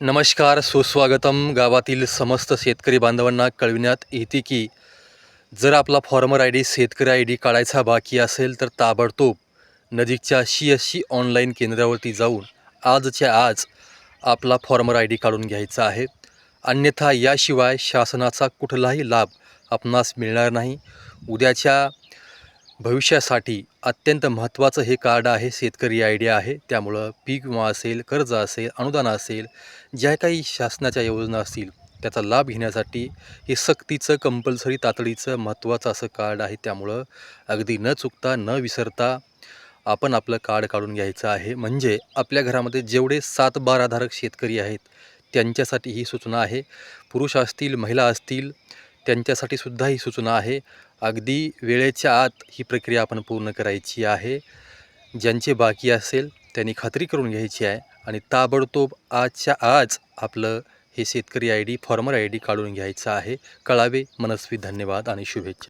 नमस्कार, सुस्वागतम. गावातील समस्त शेतकरी बांधवांना कळविण्यात येते की जर आपला फॉर्मर आय डी शेतकरी आय डी काढायचा बाकी असेल तर ताबडतोब नजीकच्या CSC ऑनलाईन केंद्रावरती जाऊन आजच्या आज आपला फॉर्मर आय डी काढून घ्यायचा आहे. अन्यथा याशिवाय शासनाचा कुठलाही लाभ आपणास मिळणार नाही. उद्याच्या भविष्यासाठी अत्यंत महत्त्वाचं हे कार्ड आहे, शेतकरी आय डी आहे. त्यामुळं पीक विमा असेल, कर्ज असेल, अनुदान असेल, ज्या काही शासनाच्या योजना असतील त्याचा लाभ घेण्यासाठी हे सक्तीचं, कंपल्सरी, तातडीचं महत्त्वाचं असं कार्ड आहे. त्यामुळं अगदी न चुकता, न विसरता आपण आपलं कार्ड काढून घ्यायचं आहे. म्हणजे आपल्या घरामध्ये जेवढे 7/12धारक शेतकरी आहेत त्यांच्यासाठी ही सूचना आहे. पुरुष असतील, महिला असतील त्यांच्यासाठी सुद्धा ही सूचना आहे. अगदी वेळेच्या आत ही प्रक्रिया आपण पूर्ण करायची आहे. ज्यांचे बाकी असेल त्यांनी खात्री करून घ्यायची आहे आणि ताबडतोब आजच्या आज आपलं हे शेतकरी I D, farmer I D काढून घ्यायचं आहे. कळावे. मनस्वी धन्यवाद आणि शुभेच्छा.